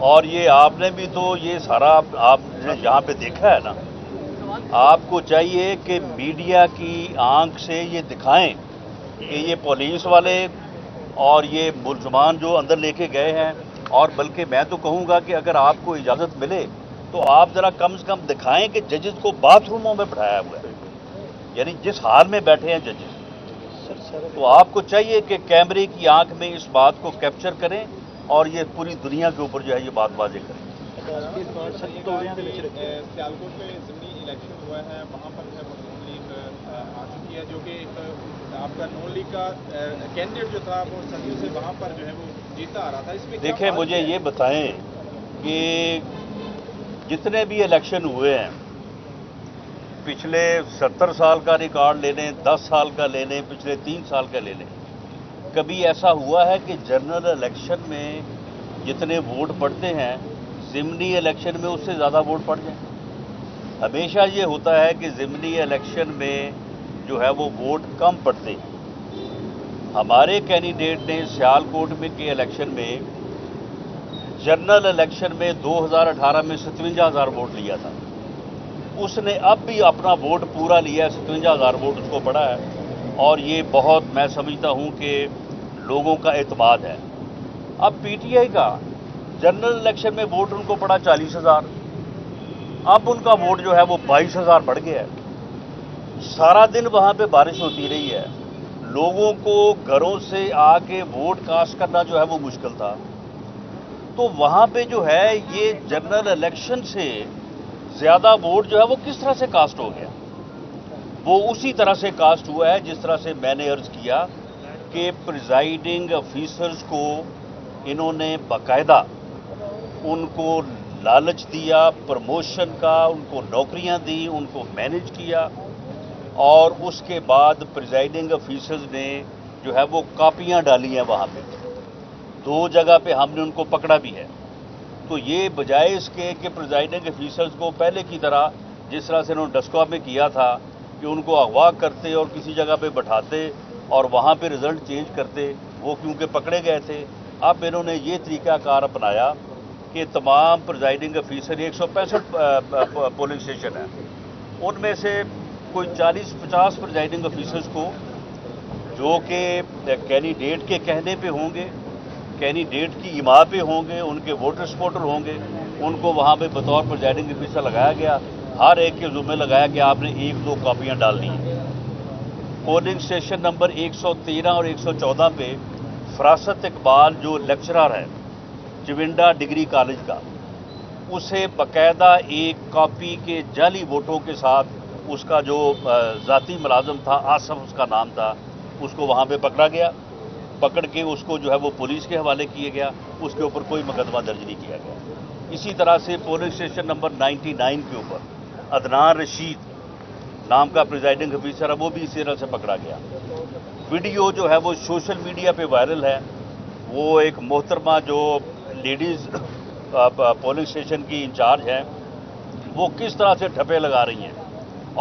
اور یہ آپ نے بھی تو یہ سارا آپ نے یہاں پہ دیکھا ہے نا. آپ کو چاہیے کہ میڈیا کی آنکھ سے یہ دکھائیں کہ یہ پولیس والے اور یہ ملزمان جو اندر لے کے گئے ہیں، اور بلکہ میں تو کہوں گا کہ اگر آپ کو اجازت ملے تو آپ ذرا کم سے کم دکھائیں کہ ججز کو باتھ روموں میں بٹھایا ہوا ہے، یعنی جس حال میں بیٹھے ہیں ججز. تو آپ کو چاہیے کہ کیمرے کی آنکھ میں اس بات کو کیپچر کریں اور یہ پوری دنیا کے اوپر جو ہے یہ بات واضح کریں. سیالکوٹ میں ضمنی الیکشن ہوا ہے، وہاں پر جو ہے نون لیگ آ چکی ہے، جو کہ آپ کا نون لیگ کا کینڈیڈیٹ جو تھا وہ صدیوں سے وہاں پر جو ہے وہ جیتا آ رہا تھا. اس میں دیکھیں مجھے یہ بتائیں کہ جتنے بھی الیکشن ہوئے ہیں، پچھلے 70 سال کا ریکارڈ لے لیں، 10 سال کا لے لیں، پچھلے 3 سال کا لے لیں، کبھی ایسا ہوا ہے کہ جنرل الیکشن میں جتنے ووٹ پڑتے ہیں ضمنی الیکشن میں اس سے زیادہ ووٹ پڑ جائیں؟ ہمیشہ یہ ہوتا ہے کہ ضمنی الیکشن میں جو ہے وہ ووٹ کم پڑتے ہیں. ہمارے کینڈیڈیٹ نے سیالکوٹ میں کے الیکشن میں جنرل الیکشن میں 2018 میں 57,000 ووٹ لیا تھا. اس نے اب بھی اپنا ووٹ پورا لیا ہے، 57,000 ووٹ اس کو پڑا ہے، اور یہ بہت میں سمجھتا ہوں کہ لوگوں کا اعتماد ہے. اب پی ٹی آئی کا جنرل الیکشن میں ووٹ ان کو پڑا 40,000، اب ان کا ووٹ جو ہے وہ 22,000 بڑھ گیا ہے. سارا دن وہاں پہ بارش ہوتی رہی ہے، لوگوں کو گھروں سے آ کے ووٹ کاسٹ کرنا جو ہے وہ مشکل تھا. تو وہاں پہ جو ہے یہ جنرل الیکشن سے زیادہ ووٹ جو ہے وہ کس طرح سے کاسٹ ہو گیا؟ وہ اسی طرح سے کاسٹ ہوا ہے جس طرح سے میں نے عرض کیا کہ پریزائڈنگ افیسرز کو انہوں نے باقاعدہ ان کو لالچ دیا پروموشن کا، ان کو نوکریاں دیں، ان کو مینج کیا، اور اس کے بعد پریزائڈنگ افیسرز نے جو ہے وہ کاپیاں ڈالی ہیں وہاں پہ. 2 جگہ پہ ہم نے ان کو پکڑا بھی ہے. تو یہ بجائے اس کے کہ پریزائڈنگ افیسرز کو پہلے کی طرح جس طرح سے انہوں نے ڈسکوا میں کیا تھا کہ ان کو اغوا کرتے اور کسی جگہ پہ بٹھاتے اور وہاں پہ رزلٹ چینج کرتے، وہ کیونکہ پکڑے گئے تھے، اب انہوں نے یہ طریقہ کار اپنایا کہ تمام پریزائڈنگ افیسر 165 پولنگ اسٹیشن ہیں، ان میں سے کوئی 40-50 پریزائڈنگ افیسرز کو جو کہ کینڈیڈیٹ کے کہنے پہ ہوں گے، کینڈیڈیٹ کی ایما پہ ہوں گے، ان کے ووٹر سپورٹر ہوں گے، ان کو وہاں پہ بطور پریزائڈنگ افیسر لگایا گیا. ہر ایک کے ذمہ لگایا کہ آپ نے 1-2 کاپیاں ڈالنی ہیں. پولنگ اسٹیشن نمبر 113 اور 114 پہ فراست اقبال جو لیکچرر ہے چونڈا ڈگری کالج کا، اسے باقاعدہ ایک کاپی کے جعلی ووٹوں کے ساتھ اس کا جو ذاتی ملازم تھا، آصف اس کا نام تھا، اس کو وہاں پہ پکڑا گیا. پکڑ کے اس کو جو ہے وہ پولیس کے حوالے کیا گیا، اس کے اوپر کوئی مقدمہ درج نہیں کیا گیا. اسی طرح سے پولنگ اسٹیشن نمبر 99 کے اوپر عدنان رشید نام کا پریزائڈنگ افیسر ہے، وہ بھی اسی طرح سے پکڑا گیا. ویڈیو جو ہے وہ سوشل میڈیا پہ وائرل ہے، وہ ایک محترمہ جو لیڈیز پولنگ اسٹیشن کی انچارج ہیں، وہ کس طرح سے ٹھپے لگا رہی ہیں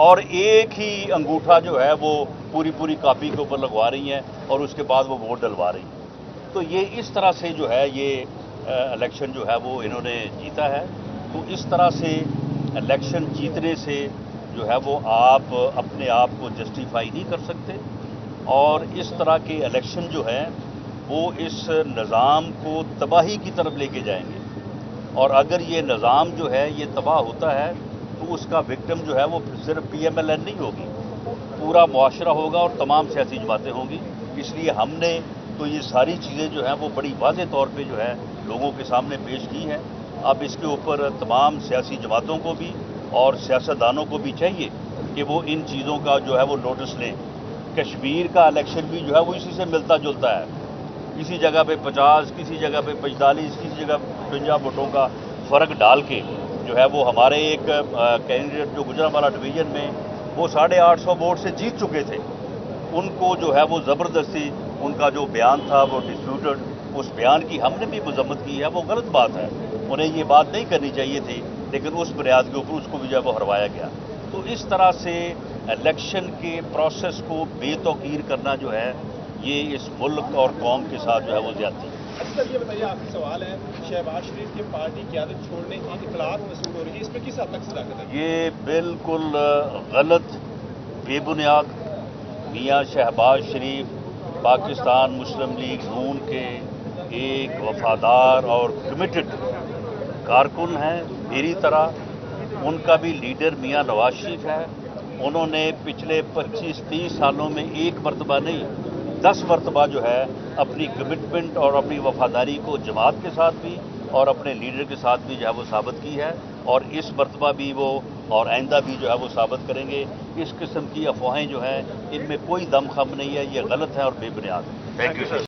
اور ایک ہی انگوٹھا جو ہے وہ پوری کاپی کے اوپر لگوا رہی ہیں اور اس کے بعد وہ ووٹ ڈلوا رہی ہیں. تو یہ اس طرح سے جو ہے یہ الیکشن جو ہے وہ انہوں نے جیتا ہے. تو اس طرح سے الیکشن جیتنے سے جو ہے وہ آپ اپنے آپ کو جسٹیفائی نہیں کر سکتے، اور اس طرح کے الیکشن جو ہیں وہ اس نظام کو تباہی کی طرف لے کے جائیں گے. اور اگر یہ نظام جو ہے یہ تباہ ہوتا ہے تو اس کا وکٹم جو ہے وہ صرف پی ایم ایل این نہیں ہوگی، پورا معاشرہ ہوگا اور تمام سیاسی جماعتیں ہوں گی. اس لیے ہم نے تو یہ ساری چیزیں جو ہیں وہ بڑی واضح طور پہ جو ہے لوگوں کے سامنے پیش کی ہیں. اب اس کے اوپر تمام سیاسی جماعتوں کو بھی اور سیاستدانوں کو بھی چاہیے کہ وہ ان چیزوں کا جو ہے وہ نوٹس لیں. کشمیر کا الیکشن بھی جو ہے وہ اسی سے ملتا جلتا ہے، کسی جگہ پہ 50، کسی جگہ پہ 45، کسی جگہ 55 ووٹوں کا فرق ڈال کے جو ہے وہ ہمارے ایک کینڈیڈیٹ جو گجرانوالہ ڈویژن میں وہ 850 ووٹ سے جیت چکے تھے، ان کو جو ہے وہ زبردستی ان کا جو بیان تھا وہ ڈسپیوٹڈ، اس بیان کی ہم نے بھی مذمت کی ہے، وہ غلط بات ہے، انہیں یہ بات نہیں کرنی چاہیے تھی، لیکن اس بنیاد کے اوپر اس کو بھی جو ہے وہ ہروایا گیا. تو اس طرح سے الیکشن کے پروسیس کو بے توقیر کرنا جو ہے یہ اس ملک اور قوم کے ساتھ جو ہے وہ زیادتی ہے۔ اچھا یہ بتائیے، آخری سوال ہے، شہباز شریف کی پارٹی قیادت چھوڑنے کی اطلاعات موصول ہو رہی ہے، اس میں کس حد تک صداقت ہے؟ یہ بالکل غلط، بے بنیاد۔ میاں شہباز شریف پاکستان مسلم لیگ نون کے ایک وفادار اور کمیٹڈ کارکن ہیں میری طرح۔ ان کا بھی لیڈر میاں نواز شریف ہے۔ انہوں نے پچھلے 25-30 سالوں میں ایک مرتبہ نہیں 10 مرتبہ جو ہے اپنی کمٹمنٹ اور اپنی وفاداری کو جماعت کے ساتھ بھی اور اپنے لیڈر کے ساتھ بھی جو ہے وہ ثابت کی ہے، اور اس مرتبہ بھی وہ اور آئندہ بھی جو ہے وہ ثابت کریں گے۔ اس قسم کی افواہیں جو ہیں ان میں کوئی دم خم نہیں ہے، یہ غلط ہے اور بے بنیاد ہے۔ Thank you sir.